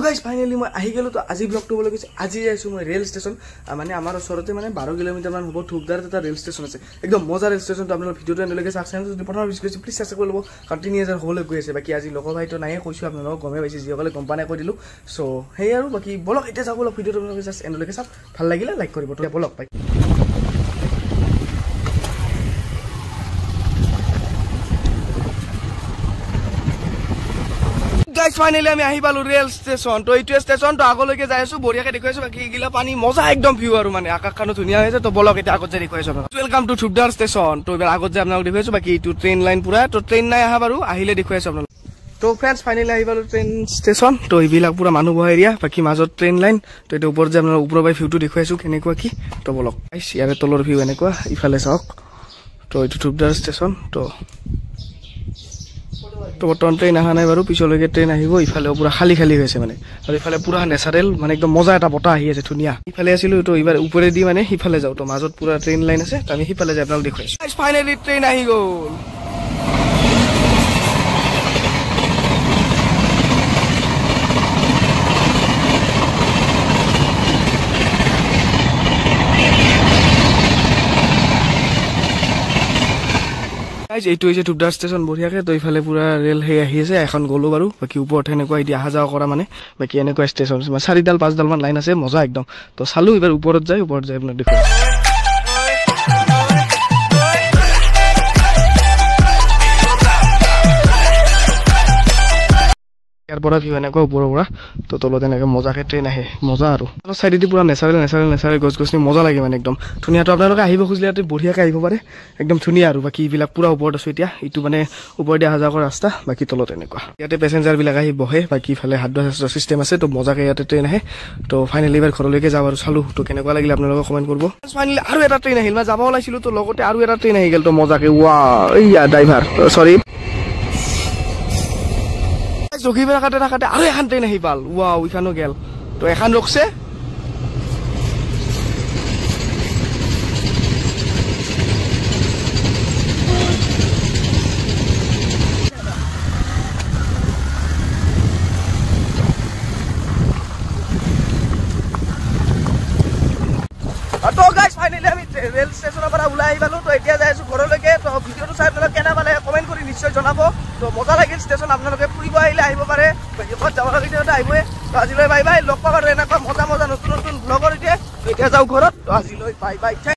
Guys finally মই আহি গেলো। তো আজি ব্লগটো বলে গৈছে আজি যাইছো মই ৰেল ষ্টেচন। মানে আমাৰ ওচৰতে মানে 12 কিলোমিটাৰ মান হ'ব থুকদাৰত এটা ৰেল ষ্টেচন আছে, একদম মজা ৰেল ষ্টেচন। তো আপোনালোকৰ ভিডিঅ'টো এনেলৈকে চাওক, চেনেলটো যদি প্ৰথম ভিজিট কৰিছে প্লিজ সাবস্ক্ৰাইব কৰি ল'ব, কাৰণ 3000 হ'বলৈ গৈ আছে। বাকী আজি লগৰ ভাইটো নাইয়ে কৈছোঁ, আপোনালোকক গমে পাইছে, যিসকলে গম পাই কৈ দিলোঁ। চ' সেই আৰু বাকী বলক এতিয়া যাওঁ, বলক ভিডিঅ'টো আপোনালোকে জাষ্ট এনেলৈকে চাওক, ভাল লাগিলে লাইক কৰিব। তো বলক বাই। গাইজ ফাইনেলি আমি আহি পালো ৰেল ষ্টেচন। তো এইটোৱে ষ্টেচন। তো আগলৈকে যাই আছো, বঢ়িয়াকে দেখুৱাই আছো। বাকী এইগিলা পানী মজা একদম ভিউ আৰু মানে আকাশখনো ধুনীয়া হৈছে। তো বলক এতিয়া আগত যাই দেখুৱাই আছো। ৱেলকাম টু থুকদাৰ ষ্টেচন। তো এইবাৰ আগত যাই আপোনালোক দেখুৱাইছো। বাকী এইটো ট্ৰেইন লাইন পুৰা, তো ট্ৰেইন নাই আহা বাৰু, আহিলে দেখুৱাই আছো আপোনালোক। তো ফ্ৰেণ্ডছ ফাইনেলি আহি পালো ট্ৰেইন ষ্টেচন। তো এইবিলাক পুৰা মানুহ বহা এৰিয়া, বাকী মাজত ট্ৰেইন লাইন। তো এইটো ওপৰত যে আপোনালোক ওপৰৰ পৰা ভিউটো দেখুৱাইছো কেনেকুৱা কি। তো বলক ইয়াৰে তলৰ ভিউ এনেকুৱা, ইফালে চাওক। তো এইটো থুকদাৰ ষ্টেচন। তো বৰ্তমান ট্ৰেইন অহা নাই বাৰু, পিছলৈকে ট্ৰেইন আহিব। ইফালেও পুৰা খালী খালী হৈছে মানে, আৰু ইফালে পুৰা নেচাৰেল মানে একদম মজা এটা বতাহ আহি আছে ধুনীয়া। ইফালে আছিলো, তো এইবাৰ ওপৰেদি মানে সিফালে যাওঁ। তো মাজত পুৰা ট্ৰেইন লাইন আছে, আমি সিফালে যাই আপোনালোক দেখুৱাইছো। ফাইনেলি ট্ৰেইন আহি গ'ল। এইটো হৈছে থুকদাৰ ষ্টেচন বঢ়িয়াকে। তো ইফালে পুৰা ৰেল সেই আহি আছে, এখন গ'লো বাৰু। বাকী ওপৰত সেনেকুৱা এতিয়া অহা যোৱা কৰা মানে, বাকী এনেকুৱা ষ্টেচন 4ডাল 5ডাল মান লাইন আছে, মজা একদম। তো চালো এইবাৰ ওপৰত যাই আপোনাৰ দেখুৱাই। ইয়াৰ পৰা ভিউ এনেকুৱা ওপৰৰ পৰা, তো তলত এনেকৈ মজাকে ট্ৰেইন আহে, মজা আৰু চাইডেদি পুৰা নেচাৰেল গছ গছনি মজা লাগে মানে একদম ধুনীয়া। তো আপোনালোকে আহিব খুজিলে ইয়াতে বঢ়িয়াকৈ আহিব পাৰে, একদম ধুনীয়া আৰু। বাকী এইবিলাক পুৰা ওপৰত আছো এতিয়া, এইটো মানে ওপৰেদি অহা যোৱা কৰা ৰাস্তা। বাকী তলত এনেকুৱা ইয়াতে পেচেঞ্জাৰবিলাক আহি বহে, বাকী ইফালে হাত ধোৱা চিষ্টেম আছে। তো মজাকৈ ইয়াতে ট্ৰেইন আহে। তো ফাইনেলি এইবাৰ ঘৰলৈকে যাওঁ আৰু চালো। তো কেনেকুৱা লাগিলে আপোনালোকে কমেণ্ট কৰিব। ফাইনেলি আৰু এটা ট্ৰেইন আহিল, মই যাব ওলাইছিলো, তো লগতে আৰু এটা ট্ৰেইন আহি গ'ল। তো মজাকৈ এইয়া ড্ৰাইভাৰ চৰি জগিবেলা কাটে আৰু এখন ট্ৰেইন আহি পাল। ইখানো গেল। তো এখন ৰখছে, তো গাইজ ফাইনেলি আমি ৰেল ষ্টেচনৰ পৰা ওলাই আহি পালো। তো এতিয়া যাই আছো ঘৰলৈকে। তো ভিডিঅ'টো চাই আপোনালোকে কেনে পালে কমেণ্ট কৰি নিশ্চয় জনাব। তো মজা লাগিল ষ্টেচন, আপোনালোকে ফুৰিব আহিলে আহিব পাৰে, ক'ত যাব লাগিলে আহিবই। তো আজিলৈ বাই বাই, লগ পাব আৰু এনেকুৱা মজা নতুন ব্লগৰ এতিয়া যাওঁ ঘৰত। তো আজিলৈ বাই বাই।